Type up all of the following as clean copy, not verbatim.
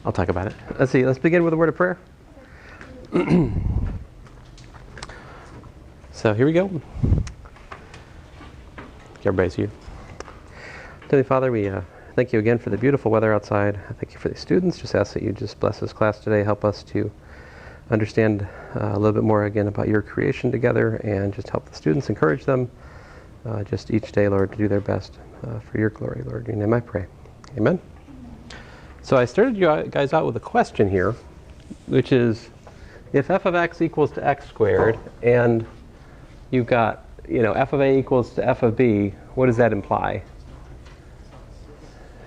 I'll talk about it. Let's see. Let's begin with a word of prayer. So here we go. Everybody's here. Heavenly Father, we thank you again for the beautiful weather outside. Thank you for the students. Just ask that you just bless this class today. Help us to understand a little bit more again about your creation together, and just help the students, encourage them just each day, Lord, to do their best for your glory, Lord. In your name I pray. Amen. So I started you guys out with a question here, which is, if f of x equals to x squared, and you've got, f of a equals to f of b, what does that imply?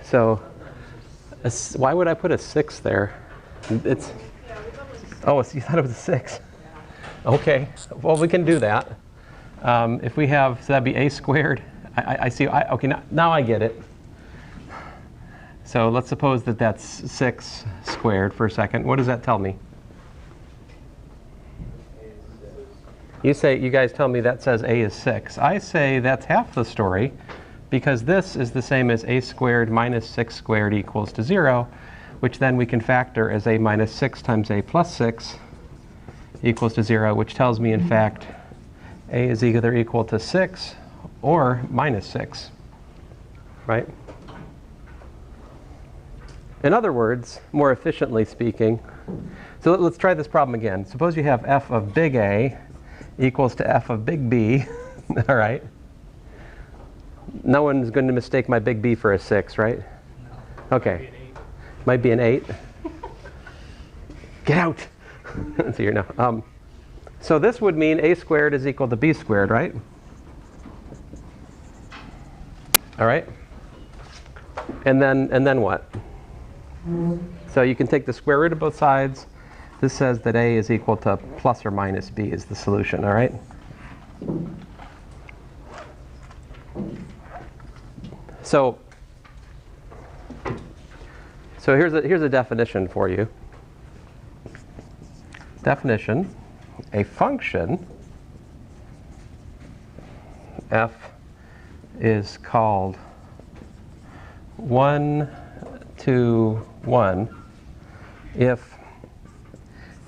So, why would I put a 6 there? It's, oh, you thought it was a 6. Okay, well, we can do that. If we have, so that'd be a squared. I see, okay, now I get it. So let's suppose that that's 6 squared for a second. What does that tell me? You guys tell me that says a is 6. I say that's half the story, because this is the same as a squared minus 6 squared equals to 0, which then we can factor as a minus 6 times a plus 6 equals to 0, which tells me, in fact, a is either equal to 6 or minus 6, right? In other words, more efficiently speaking, so let's try this problem again. Suppose you have f of big A equals to f of big B, all right? No one's going to mistake my big B for a 6, right? No. Okay. Might be an 8. Get out! So you're no. So this would mean a squared is equal to b squared, right? All right? And then what? So you can take the square root of both sides. This says that a is equal to plus or minus b is the solution, all right? So here's a definition for you. Definition: a function f is called 1 to 1 if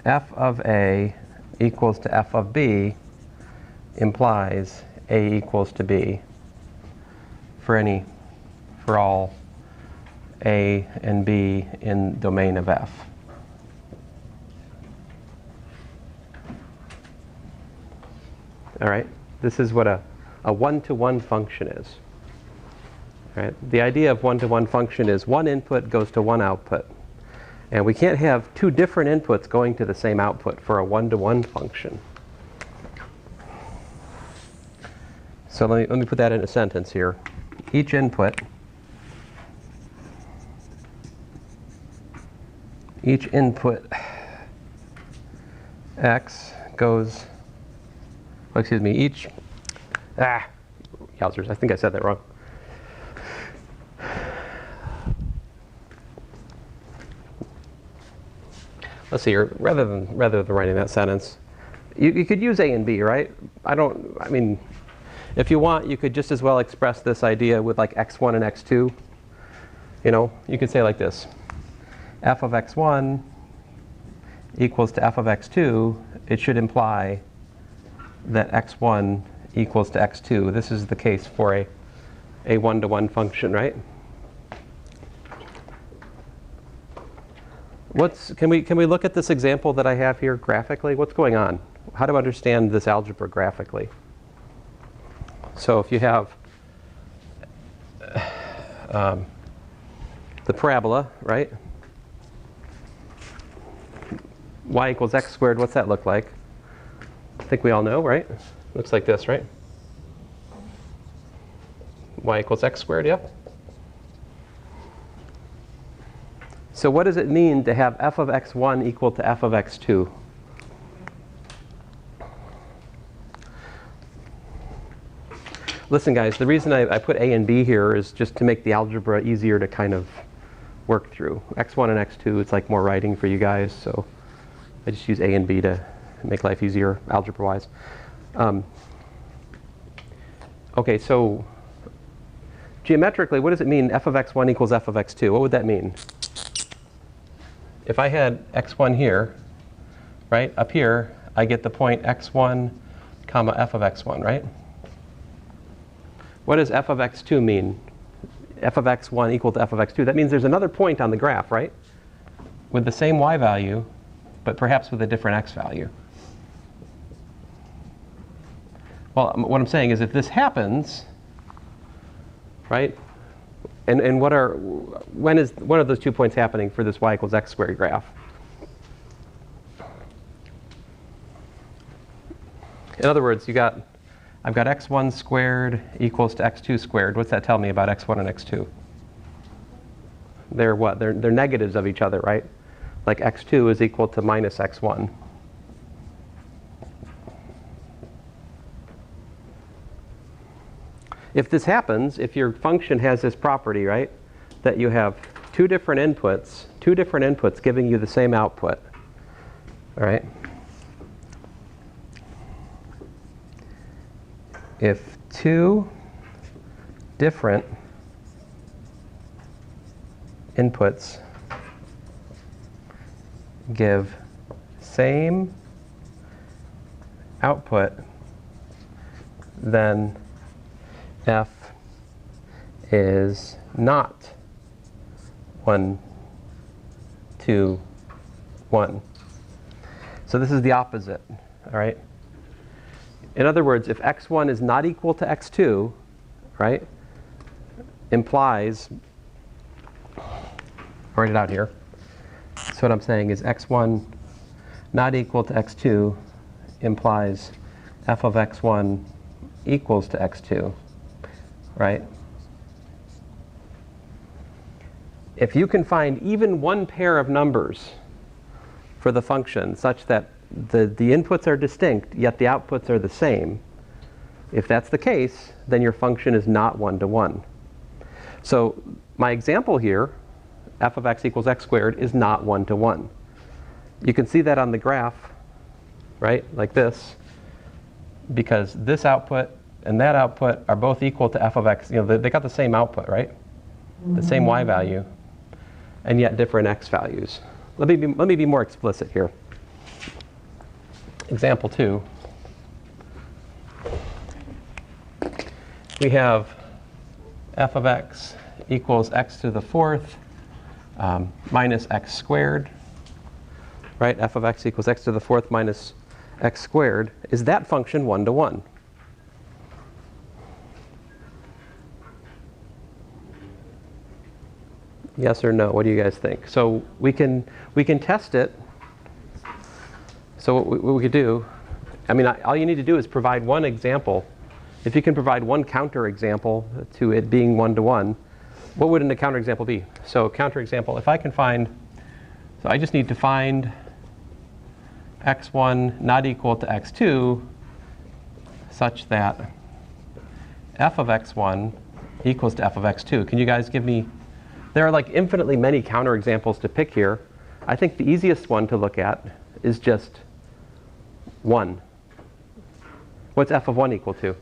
f of a equals to f of b implies a equals to b for all a and b in domain of f. All right, this is what a one-to-one function is. Right? The idea of one-to-one function is one input goes to one output. And we can't have two different inputs going to the same output for a one-to-one function. So let me put that in a sentence here. Each input x goes, oh, excuse me, yowzers, I think I said that wrong. Let's see here, rather than writing that sentence, you could use a and b, right? I mean, if you want, you could just as well express this idea with like x1 and x2. You could say like this: f of x1 equals to f of x2. It should imply that x1 equals to x2. This is the case for a one-to-one function, right? Can we look at this example that I have here graphically? What's going on? How do I understand this algebra graphically? So if you have the parabola, right? Y equals x squared, what's that look like? I think we all know, right? Looks like this, right? Y equals x squared, yeah? So what does it mean to have f of x1 equal to f of x2? Listen, guys, the reason I put a and b here is just to make the algebra easier to kind of work through. x1 and x2, it's like more writing for you guys, so I just use a and b to make life easier algebra-wise. Okay, so geometrically, what does it mean f of x1 equals f of x2? What would that mean? if I had x1 here, right, up here, I get the point x1 comma f of x1, right? What does f of x2 mean? F of x1 equal to f of x2. That means there's another point on the graph, right? With the same y value, but perhaps with a different x value. Well, what I'm saying is if this happens, right? And when is one of those 2 points happening for this y equals x squared graph? In other words, I've got x1 squared equals to x2 squared. What's that tell me about x1 and x2? They're what? They're negatives of each other, right? Like x2 is equal to minus x1. If this happens, if your function has this property, right, that you have two different inputs giving you the same output, all right? If two different inputs give same output, then f is not 1, 2, 1. So this is the opposite, all right? In other words, if x1 is not equal to x2, right, implies, I'll write it out here. So what I'm saying is x1 not equal to x2 implies f of x1 equals to x2, right? If you can find even one pair of numbers for the function such that the inputs are distinct, yet the outputs are the same, if that's the case, then your function is not 1 to 1. So my example here, f of x equals x squared, is not 1 to 1. You can see that on the graph, right, like this, because this output and that output are both equal to f of x. You know, they got the same output, right? The same y value, and yet different x values. Let me be more explicit here. Example 2. We have f of x equals x to the fourth minus x squared, right? F of x equals x to the fourth minus x squared. Is that function 1 to 1? Yes or no? What do you guys think? So we can test it. So what we could do, I mean, all you need to do is provide one example. If you can provide one counterexample to it being 1 to 1, what would a counterexample be? So counterexample, if I can find, so I just need to find x1 not equal to x2 such that f of x1 equals to f of x2. Can you guys give me, there are like infinitely many counterexamples to pick here. I think the easiest one to look at is just 1. What's f of 1 equal to?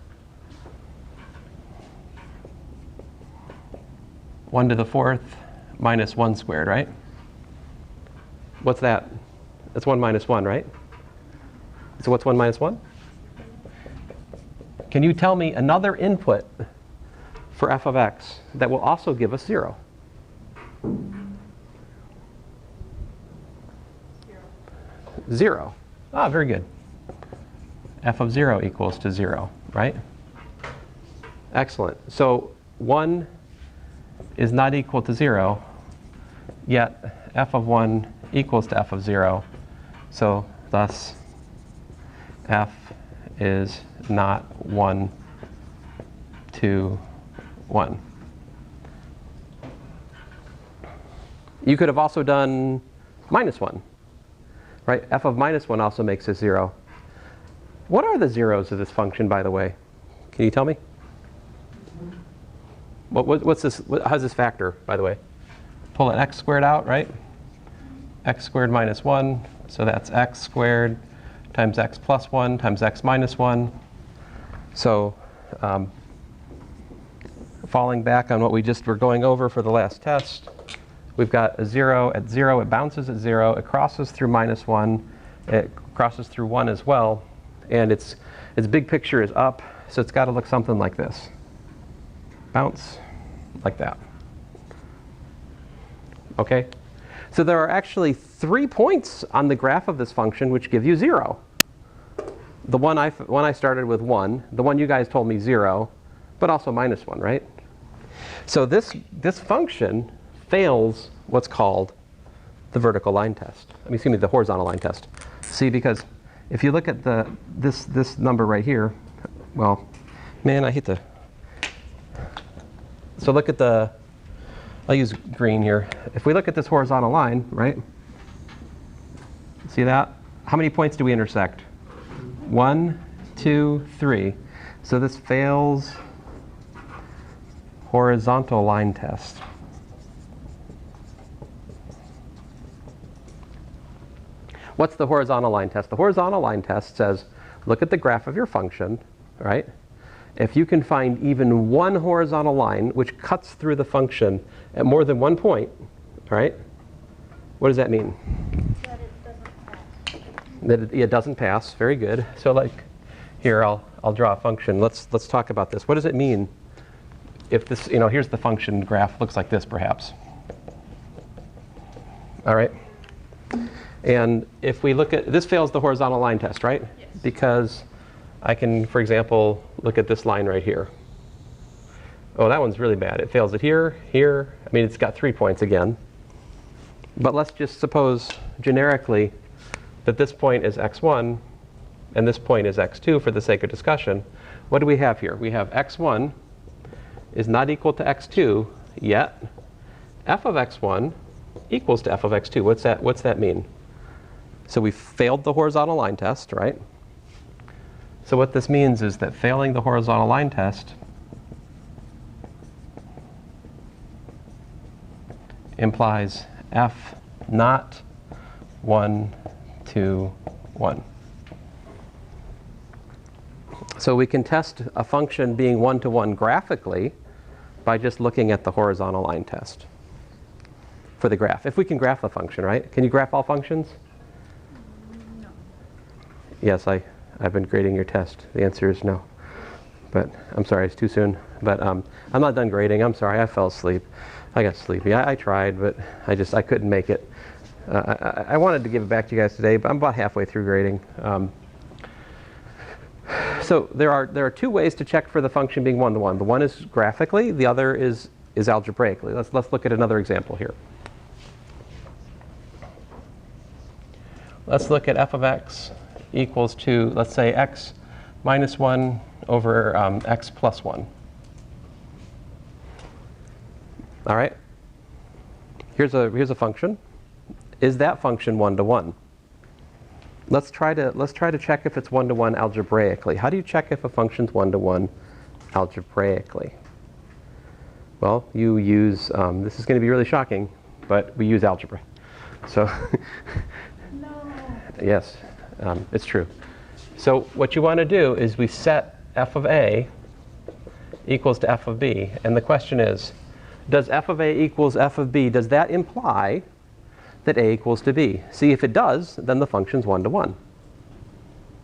1 to the fourth minus 1 squared, right? What's that? That's 1 minus 1, right? So what's 1 minus 1? Can you tell me another input for f of x that will also give us 0? 0. Ah, very good. F of 0 equals to 0, right? Excellent. So 1 is not equal to 0, yet f of 1 equals to f of 0. So thus, f is not 1 to 1. You could have also done minus 1, right? F of minus 1 also makes it 0. What are the zeros of this function, by the way? Can you tell me? What's this? How's this factor, by the way? Pull an x squared out, right? X squared minus 1, so that's x squared times x plus 1 times x minus 1. So falling back on what we just were going over for the last test, we've got a 0 at 0, it bounces at 0, it crosses through -1, it crosses through 1 as well, and its big picture is up, so it's got to look something like this. Bounce, like that. Okay? So there are actually 3 points on the graph of this function which give you 0. The one I started with 1, the one you guys told me 0, but also -1, right? So this function fails what's called the vertical line test. Excuse me, the horizontal line test. See, because if you look at this number right here, well, man, I hate the. So look at I'll use green here. If we look at this horizontal line, right? See that? How many points do we intersect? 1, 2, 3. So this fails horizontal line test. What's the horizontal line test? The horizontal line test says, look at the graph of your function, right? If you can find even one horizontal line which cuts through the function at more than 1 point, right? What does that mean? That it doesn't pass. That it doesn't pass. Very good. So like here, I'll draw a function. Let's talk about this. What does it mean if this, here's the function graph, looks like this perhaps. All right. And if we look at, this fails the horizontal line test, right? Yes. Because I can, for example, look at this line right here. Oh, that one's really bad. It fails it here, here. I mean, it's got 3 points again. But let's just suppose generically that this point is x1 and this point is x2 for the sake of discussion. What do we have here? We have x1 is not equal to x2, yet f of x1 equals to f of x2. What's that mean? So we failed the horizontal line test, right? So what this means is that failing the horizontal line test implies f not 1, 2, 1. So we can test a function being 1-to-1 graphically by just looking at the horizontal line test for the graph. If we can graph a function, right? Can you graph all functions? No. Yes, I've been grading your test. The answer is no. But I'm sorry, it's too soon. But I'm not done grading. I'm sorry, I fell asleep. I got sleepy. I tried, but I couldn't make it. I wanted to give it back to you guys today, but I'm about halfway through grading. So there are 2 ways to check for the function being 1-to-1. The one is graphically, the other is algebraically. Let's look at another example here. Let's look at f of x equals to, let's say, x minus 1 over x plus 1. All right. Here's a function. Is that function 1-to-1? Let's try to check if it's 1-to-1 algebraically. How do you check if a function's 1-to-1 algebraically? Well, you use, this is going to be really shocking, but we use algebra. So, No. yes, it's true. So what you want to do is we set f of a equals to f of b. And the question is, does f of a equals f of b, does that imply that a equals to b? See, if it does, then the function's 1-to-1.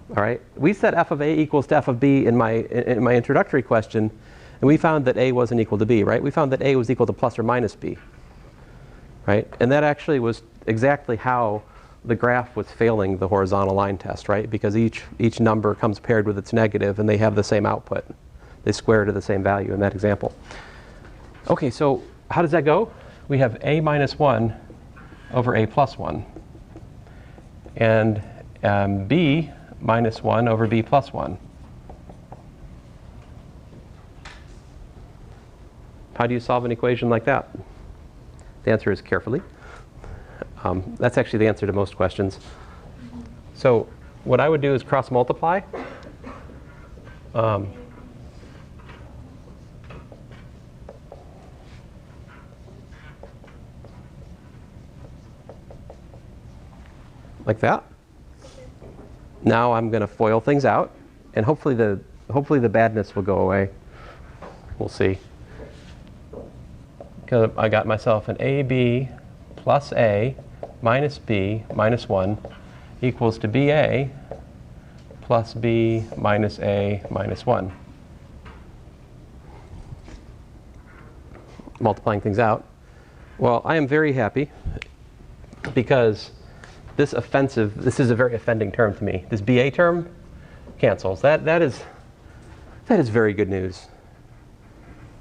All right? We set f of a equals to f of b in my introductory question, and we found that a wasn't equal to b, right? We found that a was equal to plus or minus b, right? And that actually was exactly how the graph was failing the horizontal line test, right? Because each number comes paired with its negative, and they have the same output. They square to the same value in that example. Okay, so how does that go? We have a minus 1 over a plus 1. And b minus 1 over b plus 1. How do you solve an equation like that? The answer is carefully. That's actually the answer to most questions. So what I would do is cross multiply. Like that. Now I'm going to FOIL things out, and hopefully the badness will go away. We'll see. Because I got myself an AB plus A minus B minus 1 equals to BA plus B minus A minus 1. Multiplying things out. Well, I am very happy because this is a very offending term to me. This BA term cancels. That is very good news.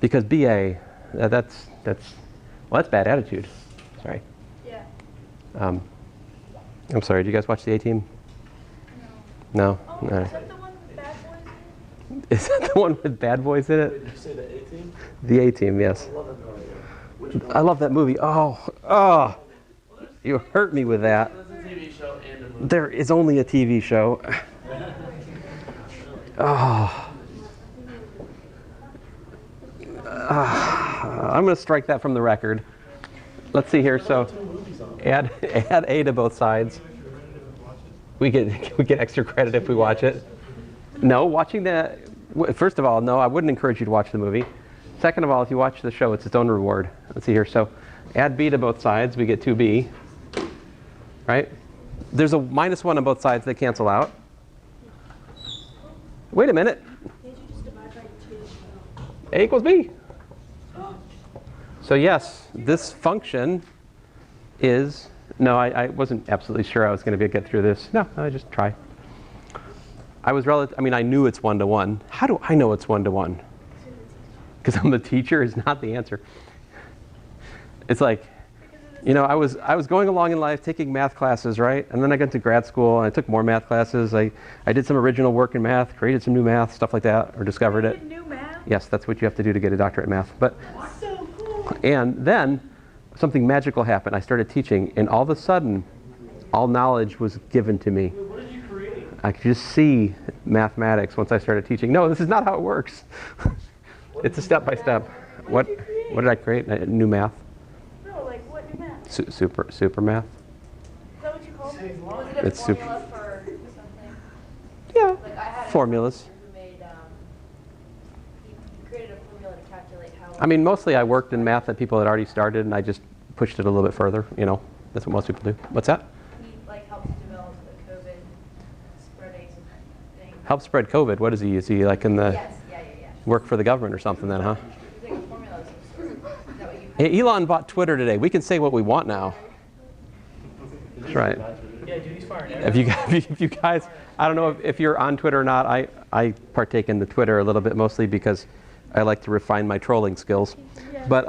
Because BA, that's bad attitude. Sorry. Yeah. I'm sorry, did you guys watch the A-Team? No. No? Oh, All right. is that the one with bad boys in it? Is that the one with bad boys in it? Did you say the A-Team? The A-Team, yes. I love that movie. Which one? I love that movie. Oh, you hurt me with that. That's a TV show and a movie. There is only a TV show. Oh. I'm going to strike that from the record. Let's see here. So add A to both sides. We get extra credit if we watch it. No, watching that. First of all, no, I wouldn't encourage you to watch the movie. Second of all, if you watch the show, it's its own reward. Let's see here. So add B to both sides. We get 2B. Right? There's a minus 1 on both sides. They cancel out. Wait a minute. Can't you just divide by 2? A equals B. So yes, this function is, no, I wasn't absolutely sure I was going to get through this. No, I just try. I knew it's 1-to-1. How do I know it's 1-to-1? Because I'm the teacher is not the answer. It's like, I was going along in life taking math classes, right? And then I got to grad school and I took more math classes. I did some original work in math, created some new math, stuff like that, or discovered it. New math? Yes, that's what you have to do to get a doctorate in math. But So cool. and then something magical happened. I started teaching, and all of a sudden, all knowledge was given to me. What did you create? I could just see mathematics once I started teaching. No, this is not how it works. It's a step by step. What did I create? New math. No, like what new math? Super math. Is that what you called it? Was it a It's super- formula for something? Yeah. Like I had a Formulas. teacher who made, he created a formula to calculate how. I mean, mostly I worked in math that people had already started, and I just pushed it a little bit further. That's what most people do. What's that? He helped develop the COVID spreading thing. Help spread COVID. What is he? Is he like in the Yes, yeah. work for the government or something then, huh? It's like a formula of some sort. Is that what you Hey, Elon bought Twitter today. We can say what we want now. That's right. Yeah, dude, he's firing If you guys, I don't know if you're on Twitter or not. I partake in the Twitter a little bit, mostly because I like to refine my trolling skills. But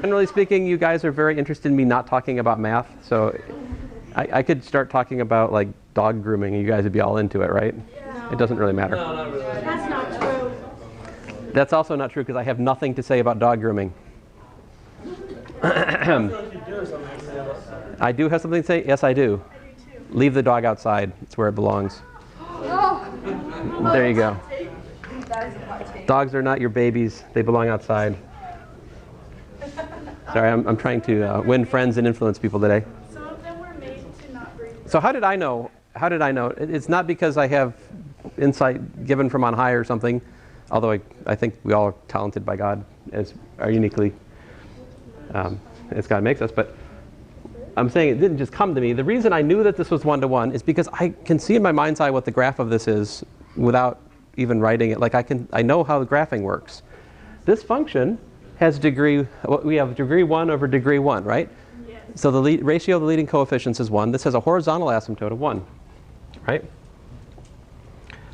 generally speaking, you guys are very interested in me not talking about math. So I could start talking about like dog grooming, and you guys would be all into it, right? It doesn't really matter. No, not really. That's not true. That's also not true because I have nothing to say about dog grooming. I feel like you do something to say about that. I do have something to say? Yes, I do. Leave the dog outside. It's where it belongs. There you go. That is a hot take. Dogs are not your babies. They belong outside. Sorry, I'm trying to win friends and influence people today. Some of them were made to not breathe. So how did I know? It's not because I have insight given from on high or something, although I think we all are talented by God, are uniquely as God makes us. But I'm saying it didn't just come to me. The reason I knew that this was 1-to-1 is because I can see in my mind's eye what the graph of this is without even writing it. Like I know how the graphing works. This function has we have degree 1 over degree 1, right? Yes. So the ratio of the leading coefficients is 1. This has a horizontal asymptote of 1, right?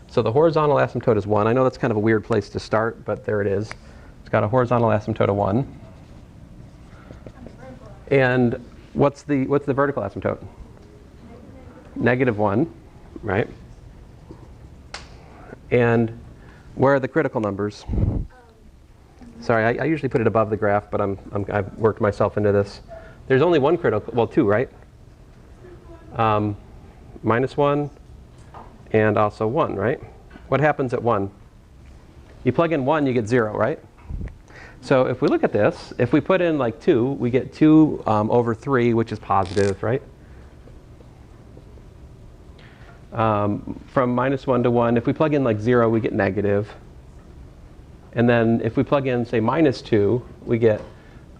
So the horizontal asymptote is 1. I know that's kind of a weird place to start, but there it is. It's got a horizontal asymptote of 1. And what's the vertical asymptote? -1, right? And where are the critical numbers? Sorry, I usually put it above the graph, but I've worked myself into this. There's only one critical, well, 2, right? -1 and also 1, right? What happens at 1? You plug in 1, you get 0, right? So if we look at this, if we put in like 2, we get 2 over 3, which is positive, right? From -1 to 1, if we plug in like 0, we get negative. And then if we plug in, say, -2, we get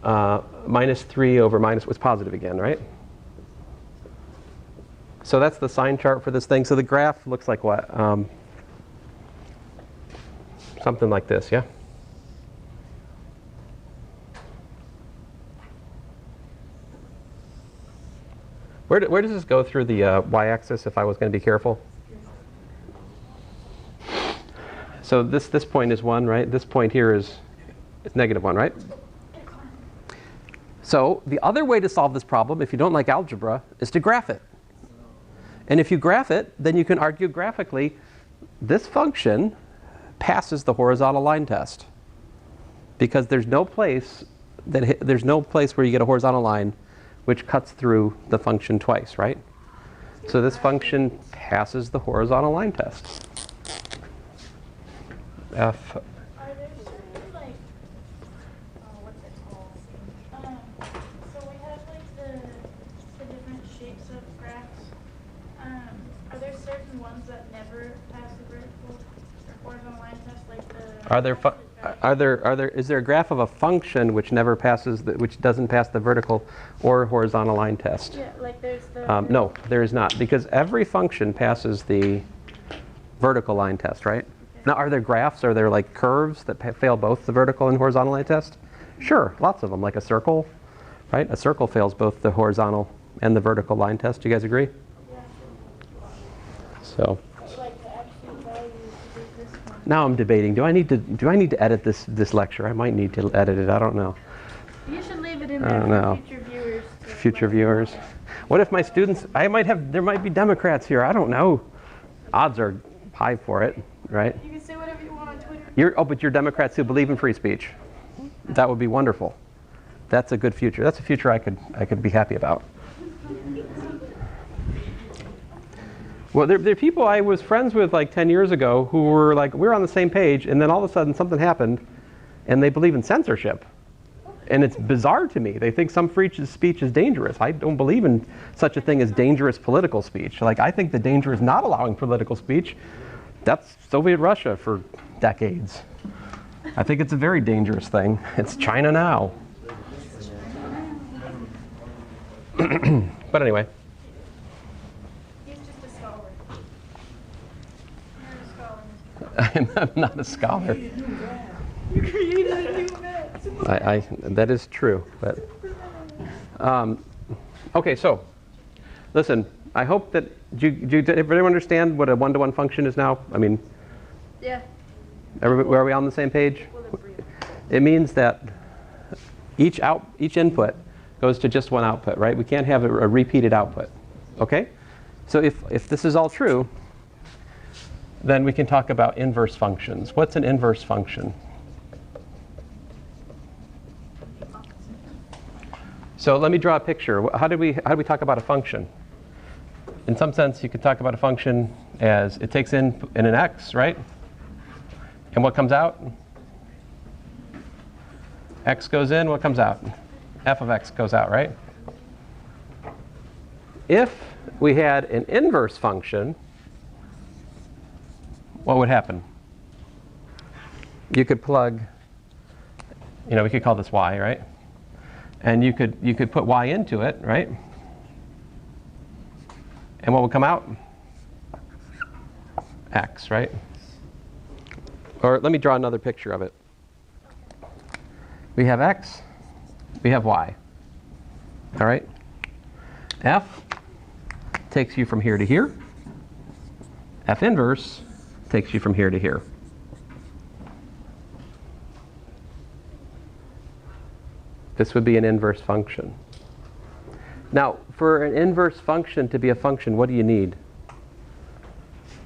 minus 3 over minus, it's positive again, right? So that's the sign chart for this thing. So the graph looks like what? Something like this, yeah? Where does this go through the y-axis if I was going to be careful? So this point is 1, right? This point here is negative 1, right? So the other way to solve this problem, if you don't like algebra, is to graph it. And if you graph it, then you can argue graphically this function passes the horizontal line test, because there's no place where you get a horizontal line which cuts through the function twice, right? So this function passes the horizontal line test. F. Are there certain, like, what's it called? So we have, like, the different shapes of graphs. Are there certain ones that never pass the vertical or horizontal line test, like the... Is there a graph of a function which never passes, which doesn't pass the vertical or horizontal line test? Yeah, like there's the... No, there is not, because every function passes the vertical line test, right? Now, are there graphs, are there like curves that fail both the vertical and horizontal line test? Sure, lots of them, like a circle, right? A circle fails both the horizontal and the vertical line test. Do you guys agree? Yeah. So Like the absolute value is this one. now I'm debating, do I need to edit this lecture? I might need to edit it, I don't know. You should leave it in I there don't for know. future viewers. Future viewers. What if my students, there might be Democrats here, I don't know. Odds are high for it, right? You can say whatever you want on Twitter. But you're Democrats who believe in free speech. That would be wonderful. That's a good future. That's a future I could be happy about. Well, there are people I was friends with like 10 years ago who were like, we're on the same page, and then all of a sudden something happened, and they believe in censorship. And it's bizarre to me. They think some free speech is dangerous. I don't believe in such a thing as dangerous political speech. Like, I think the danger is not allowing political speech. That's Soviet Russia for decades. I think it's a very dangerous thing. It's China now. But anyway. He's just a scholar. You're a scholar. I'm not a scholar. You created a new event. That is true. But okay, so listen. I hope that did everyone understand what a one-to-one function is now? I mean, Yeah. are we on the same page? It means that each input goes to just one output, right? We can't have a repeated output. Okay? So if this is all true, then we can talk about inverse functions. What's an inverse function? So let me draw a picture. How do we talk about a function? In some sense, you could talk about a function as it takes in an x, right? And what comes out? X goes in, what comes out? F of x goes out, right? If we had an inverse function, what would happen? You could plug, we could call this y, right? And you could put y into it, right? And what would come out? X, right? Or let me draw another picture of it. We have x, we have y. All right? F takes you from here to here. F inverse takes you from here to here. This would be an inverse function. Now, for an inverse function to be a function, what do you need?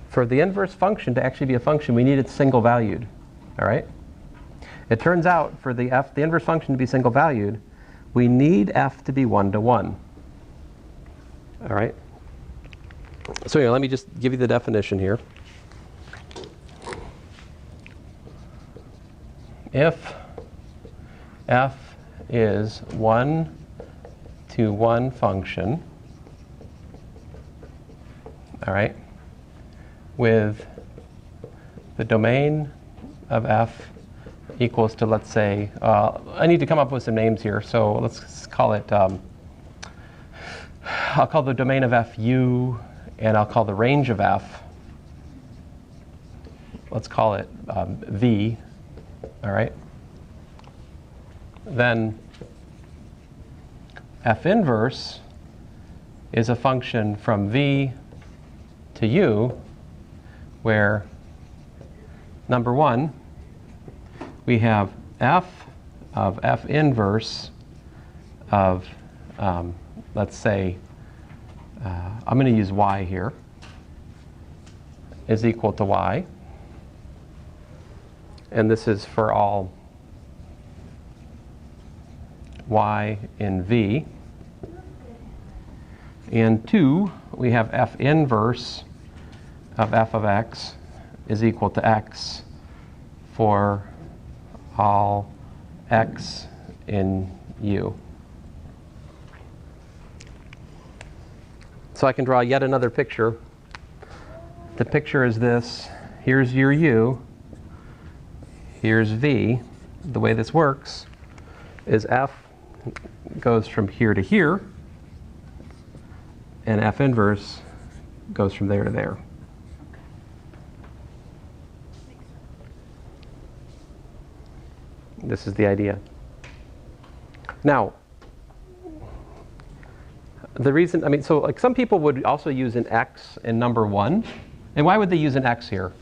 For the inverse function to actually be a function, we need it single valued. All right? It turns out for the inverse function to be single valued, we need f to be 1-to-1. All right? So let me just give you the definition here. If f is 1-to-1 function, all right, with the domain of f equals to, let's say, I need to come up with some names here, so let's call it, I'll call the domain of f u, and I'll call the range of f, let's call it v, all right? Then f inverse is a function from v to u, where number one, we have f of f inverse of, let's say, I'm going to use y here, is equal to y. And this is for all y in v. And 2, we have f inverse of f of x is equal to x for all x in u. So I can draw yet another picture. The picture is this. Here's your u. Here's v. The way this works is f goes from here to here, and f inverse goes from there to there. This is the idea. Now, the reason, I mean, so like some people would also use an x in number 1. And why would they use an x here?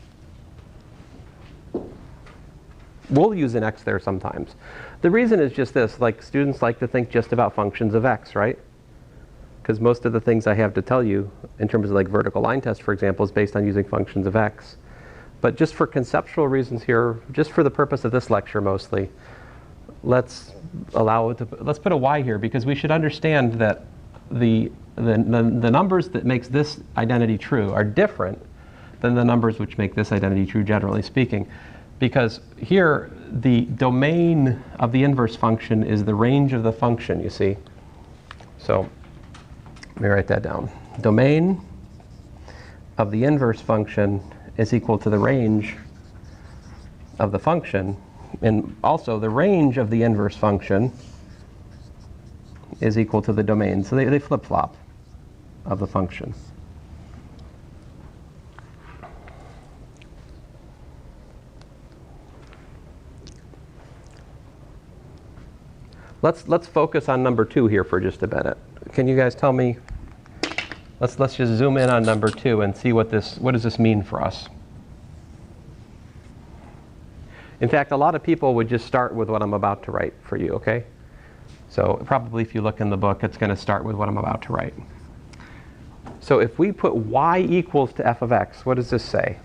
We'll use an x there sometimes. The reason is just this, like students like to think just about functions of x, right? Because most of the things I have to tell you in terms of like vertical line test, for example, is based on using functions of x. But just for conceptual reasons here, just for the purpose of this lecture mostly, let's put a y here, because we should understand that the numbers that makes this identity true are different than the numbers which make this identity true, generally speaking. Because here, the domain of the inverse function is the range of the function, you see. So let me write that down. Domain of the inverse function is equal to the range of the function. And also, the range of the inverse function is equal to the domain. So they flip-flop of the function. Let's focus on number 2 here for just a minute. Can you guys tell me? Let's just zoom in on number 2 and see what does this mean for us. In fact, a lot of people would just start with what I'm about to write for you, okay? So probably if you look in the book, it's going to start with what I'm about to write. So if we put y equals to f of x, what does this say?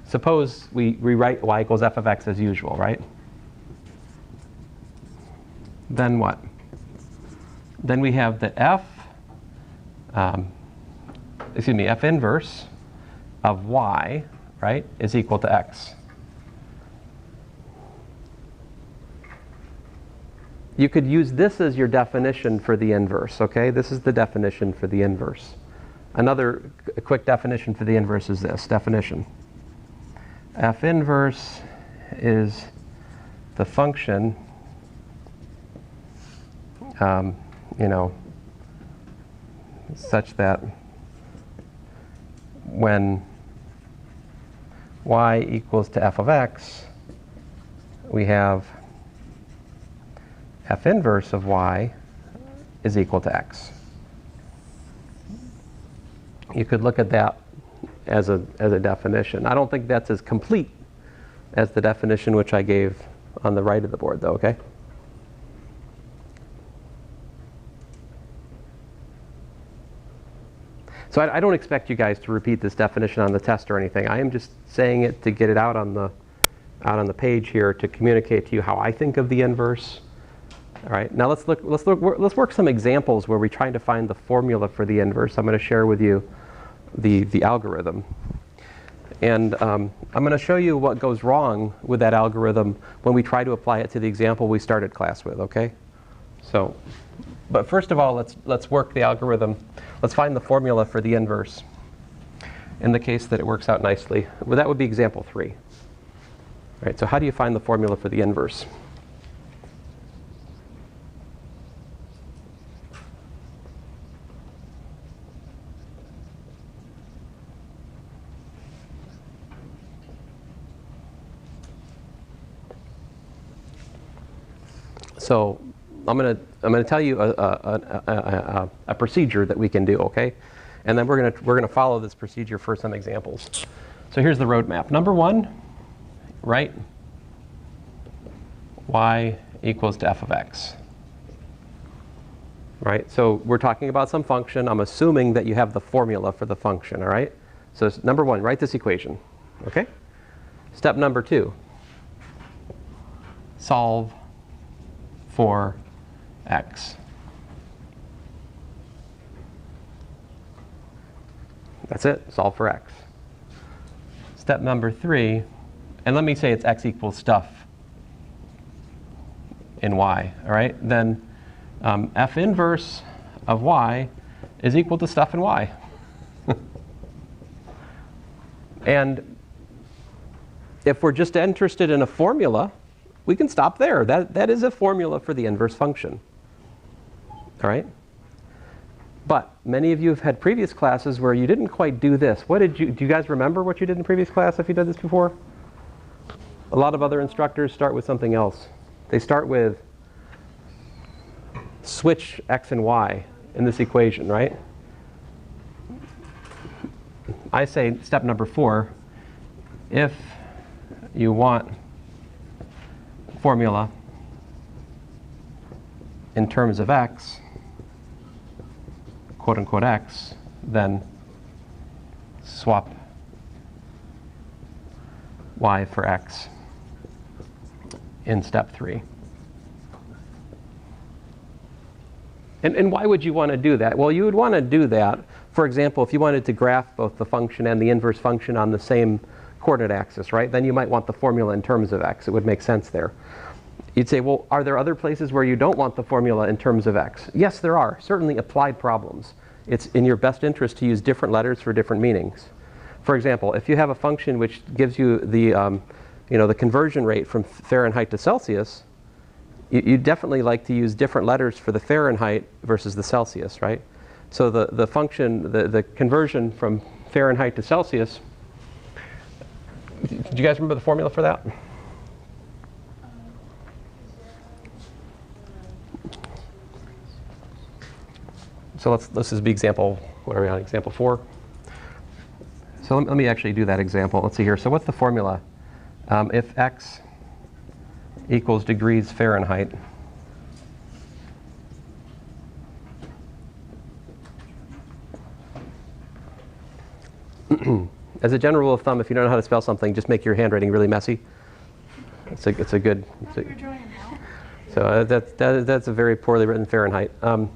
Suppose we rewrite y equals f of x as usual, right? Then what? Then we have that f inverse of y, right, is equal to x. You could use this as your definition for the inverse, okay? This is the definition for the inverse. Another quick definition for the inverse is this, definition. F inverse is the function, such that when y equals to f of x, we have f inverse of y is equal to x. You could look at that as a definition. I don't think that's as complete as the definition which I gave on the right of the board, though, okay? So I don't expect you guys to repeat this definition on the test or anything. I am just saying it to get it out on the page here to communicate to you how I think of the inverse. All right. Now let's work some examples where we're trying to find the formula for the inverse. I'm going to share with you the algorithm. And I'm going to show you what goes wrong with that algorithm when we try to apply it to the example we started class with, okay? So, but first of all, let's work the algorithm. Let's find the formula for the inverse. in the case that it works out nicely. Well, that would be example 3. All right, so how do you find the formula for the inverse? So I'm gonna tell you a procedure that we can do, okay? And then we're gonna follow this procedure for some examples. So here's the roadmap. Number 1, write y equals to f of x. Right? So we're talking about some function. I'm assuming that you have the formula for the function, all right? So number 1, write this equation, okay? Step number 2, solve for x. That's it, solve for x. Step number 3, and let me say it's x equals stuff in y, all right? Then f inverse of y is equal to stuff in y. And if we're just interested in a formula, we can stop there. That is a formula for the inverse function. All right? But many of you have had previous classes where you didn't quite do this. Do you guys remember what you did in previous class if you did this before? A lot of other instructors start with something else. They start with switch x and y in this equation, right? I say step number 4, if you want formula in terms of x, quote unquote x, then swap y for x in step 3. And why would you want to do that? Well, you would want to do that, for example, if you wanted to graph both the function and the inverse function on the same coordinate axis, right? Then you might want the formula in terms of x. It would make sense there. You'd say, well, are there other places where you don't want the formula in terms of x? Yes, there are. Certainly applied problems. It's in your best interest to use different letters for different meanings. For example, if you have a function which gives you the, the conversion rate from Fahrenheit to Celsius, you definitely like to use different letters for the Fahrenheit versus the Celsius, right? So the function, the conversion from Fahrenheit to Celsius, do you guys remember the formula for that? So let's just be example, what are we on, example 4? So let me actually do that example. Let's see here. So what's the formula? If x equals degrees Fahrenheit, as a general rule of thumb, if you don't know how to spell something, just make your handwriting really messy. It's a good. You're drawing it out. So that's a very poorly written Fahrenheit. I like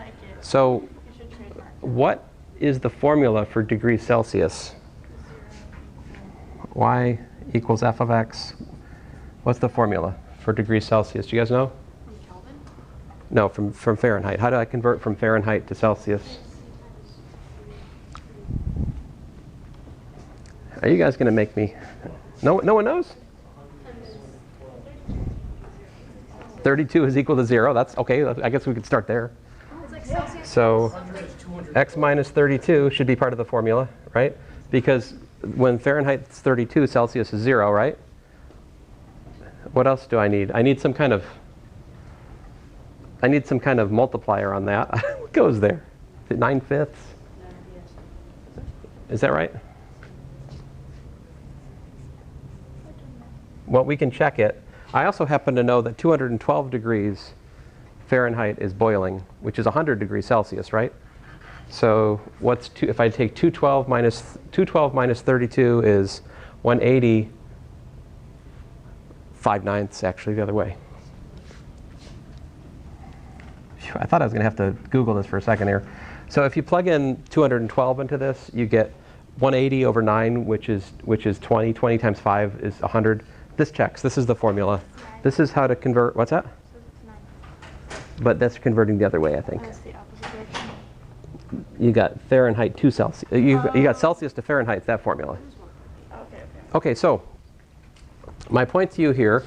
it. So You should trademark. what is the formula for degrees Celsius? Y equals f of x. What's the formula for degrees Celsius? Do you guys know? From Kelvin? No, from Fahrenheit. How do I convert from Fahrenheit to Celsius? Are you guys going to make me? No one knows? 32 is equal to 0. That's okay. I guess we could start there. It's like Celsius. So x minus 32 should be part of the formula, right? Because when Fahrenheit's 32, Celsius is 0, right? What else do I need? I need some kind of multiplier on that. What goes there? Is it 9/5? Is that right? Well, we can check it. I also happen to know that 212 degrees Fahrenheit is boiling, which is 100 degrees Celsius, right? So if I take 212 minus 32 is 180, 5/9 actually the other way. Phew, I thought I was going to have to Google this for a second here. So if you plug in 212 into this, you get 180 over 9, which is 20. 20 times 5 is 100. This checks. This is the formula. This is how to convert. What's that? So it's 9. But that's converting the other way, I think. That's the opposite direction. you got Fahrenheit to Celsius. You got Celsius to Fahrenheit, that formula. Okay. Okay, so my point to you here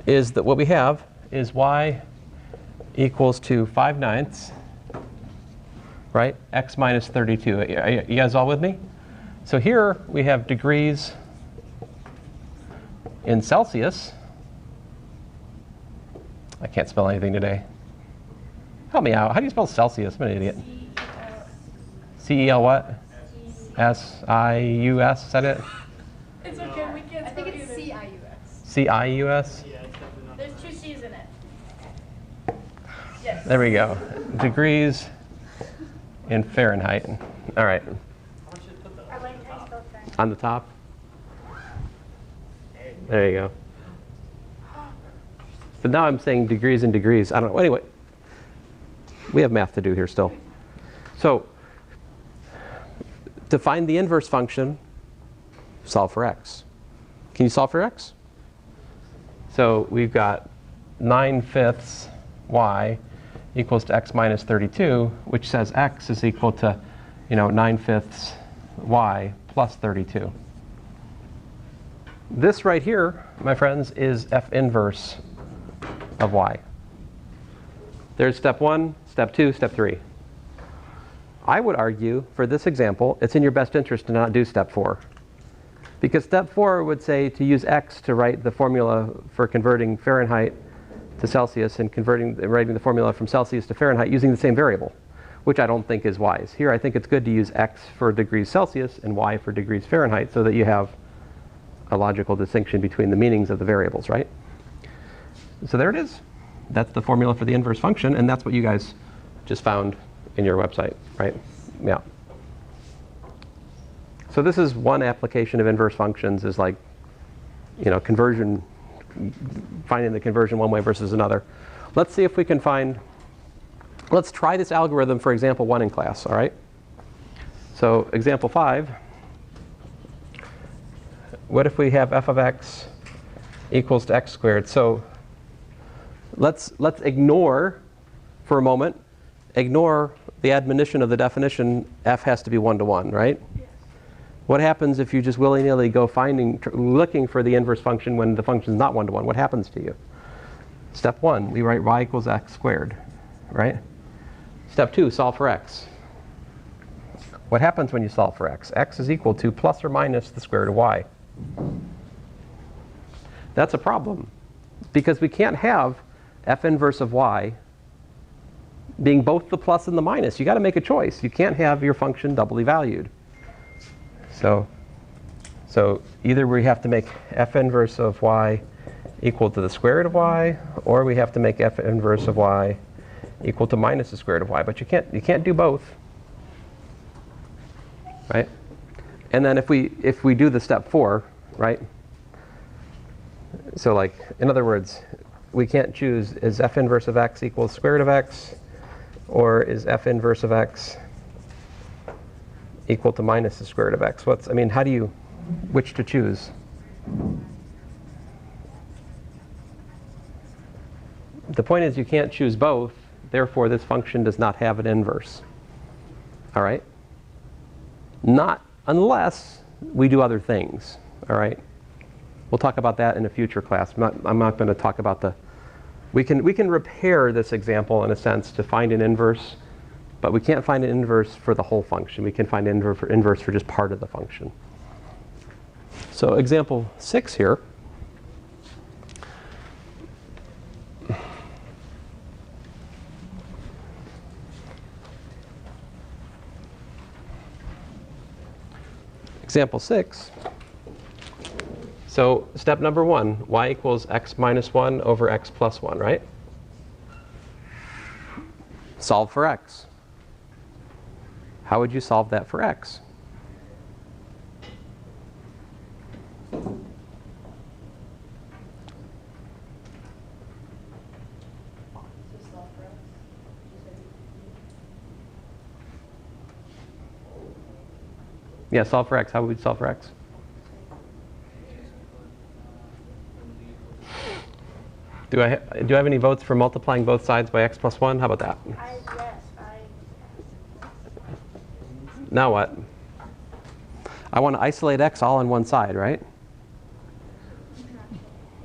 is that what we have is y equals to 5/9, right? X minus 32. You guys all with me? So here we have degrees in Celsius. I can't spell anything today. Help me out. How do you spell Celsius? I'm an idiot. C-E-L what? S-I-U-S, is that it? It's okay, we can't I think spell it's either. C-I-U-S. C-I-U-S? Yeah, it's definitely not. There's 2 C's in it. Yes. There we go. Degrees in Fahrenheit. All right. Why don't you put the I like how you spell Fahrenheit. On the top. There you go. But now I'm saying degrees and degrees. I don't know. Anyway, we have math to do here still. So to find the inverse function, solve for x. Can you solve for x? So we've got 9/5 y equals to x minus 32, which says x is equal to, 9/5 y plus 32. This right here, my friends, is f inverse of y. There's step 1, step 2, step 3. I would argue, for this example, it's in your best interest to not do step 4. Because step 4 would say to use x to write the formula for converting Fahrenheit to Celsius and writing the formula from Celsius to Fahrenheit using the same variable, which I don't think is wise. Here I think it's good to use x for degrees Celsius and y for degrees Fahrenheit so that you have a logical distinction between the meanings of the variables, right? So there it is. That's the formula for the inverse function, and that's what you guys just found in your website, right? Yeah. So this is one application of inverse functions, is like, conversion, finding the conversion one way versus another. Let's see if we can let's try this algorithm for example 1 in class, all right? So example 5, what if we have f of x equals to x squared? So let's ignore for a moment, ignore the admonition of the definition, f has to be 1-to-1, right? Yes. What happens if you just willy-nilly go looking for the inverse function when the function is not 1-to-1? What happens to you? Step 1, we write y equals x squared, right? Step 2, solve for x. What happens when you solve for x? X is equal to plus or minus the square root of y. That's a problem, because we can't have f inverse of y being both the plus and the minus. You got to make a choice. You can't have your function doubly valued. So either we have to make f inverse of y equal to the square root of y, or we have to make f inverse of y equal to minus the square root of y. But you can't do both, right? And then if we do the step 4, right? So like, in other words, we can't choose, is f inverse of x equals square root of x, or is f inverse of x equal to minus the square root of x? How do you, which to choose? The point is you can't choose both, therefore this function does not have an inverse. All right? Not unless we do other things, all right? We'll talk about that in a future class. I'm not going to talk about we can repair this example in a sense to find an inverse, but we can't find an inverse for the whole function. We can find an inverse for just part of the function. So example 6 here. Example 6. So step number 1, y equals x minus 1 over x plus 1, right? Solve for x. How would you solve that for x? Yeah, solve for x. How would we solve for x? Do I have any votes for multiplying both sides by x plus 1? How about that? Now what? I want to isolate x all on one side, right?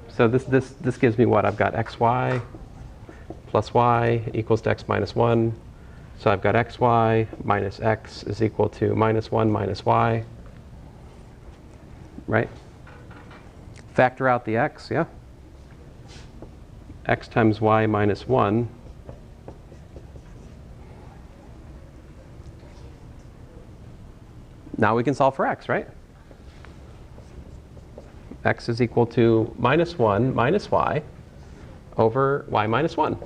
So this gives me what? I've got xy plus y equals to x minus 1. So I've got xy minus x is equal to minus 1 minus y. Right? Factor out the x, yeah? X times y minus 1. Now we can solve for x, right? X is equal to minus 1 minus y over y minus 1.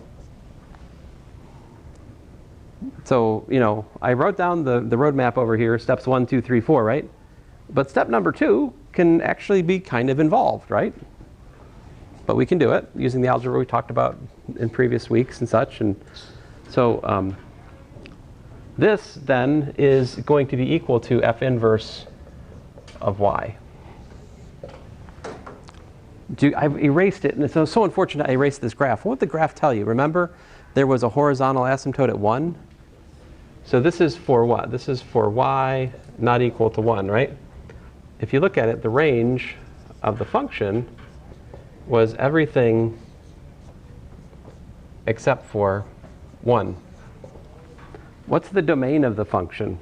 So, you know, I wrote down the roadmap over here, steps 1, 2, 3, 4, right? But step number 2 can actually be kind of involved, right? But we can do it using the algebra we talked about in previous weeks and such. And so this then is going to be equal to f inverse of y. I've erased it, and it's so unfortunate I erased this graph. What did the graph tell you? Remember, there was a horizontal asymptote at 1. So this is for what? This is for y not equal to 1, right? If you look at it, the range of the function was everything except for 1. What's the domain of the function?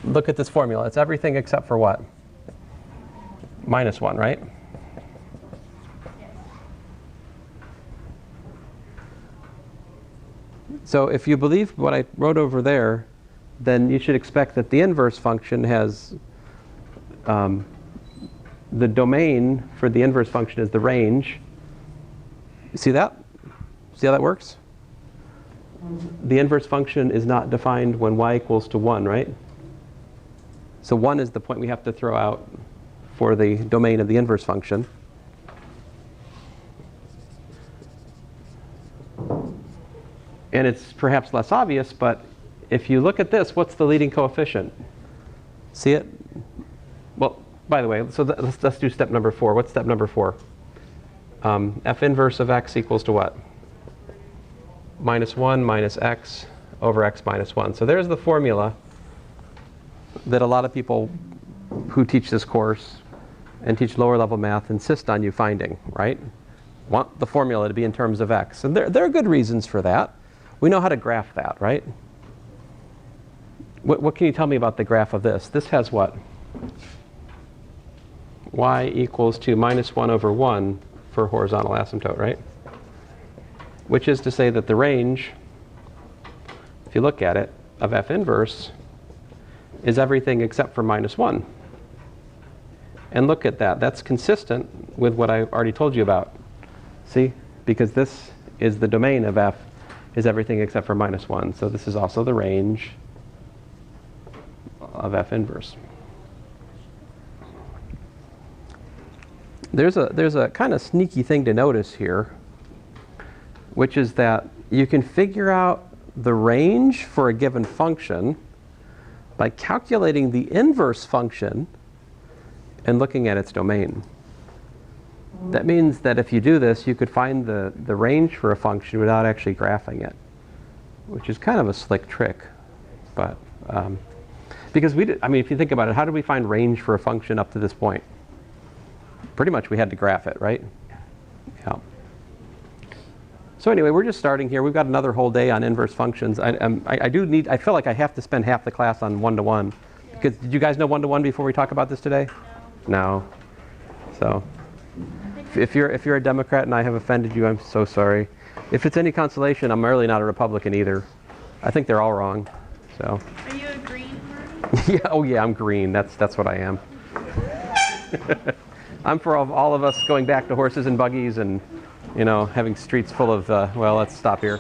Look at this formula. It's everything except for what? Minus 1, right? So if you believe what I wrote over there, then you should expect that the inverse function has the domain for the inverse function is the range. You see that? See how that works? The inverse function is not defined when y equals to 1, right? So 1 is the point we have to throw out for the domain of the inverse function. And it's perhaps less obvious, but if you look at this, what's the leading coefficient? See it? Well, by the way, so let's do step number 4. What's step number 4? F inverse of x equals to what? Minus 1 minus x over x minus 1. So there's the formula that a lot of people who teach this course and teach lower level math insist on you finding, right? Want the formula to be in terms of x. And there are good reasons for that. We know how to graph that, right? What can you tell me about the graph of this? This has what? Y equals to minus 1 over 1 for horizontal asymptote, right? Which is to say that the range, if you look at it, of f inverse is everything except for minus 1. And look at that. That's consistent with what I already told you about. See? Because this is the domain of f is everything except for minus 1. So this is also the range of f inverse. There's a kind of sneaky thing to notice here, which is that you can figure out the range for a given function by calculating the inverse function and looking at its domain. That means that if you do this, you could find the range for a function without actually graphing it, which is kind of a slick trick. But because if you think about it, how did we find range for a function up to this point? Pretty much we had to graph it, right? Yeah. So anyway, we're just starting here. We've got another whole day on inverse functions. I feel like I have to spend half the class on one-to-one. Yeah. Because did you guys know one-to-one before we talk about this today? No. So if you're a Democrat and I have offended you, I'm so sorry. If it's any consolation, I'm really not a Republican either. I think they're all wrong. So. Are you a green, Marty? Yeah. Oh yeah, I'm green. That's what I am. I'm for all of us going back to horses and buggies and, you know, having streets full of, well, let's stop here.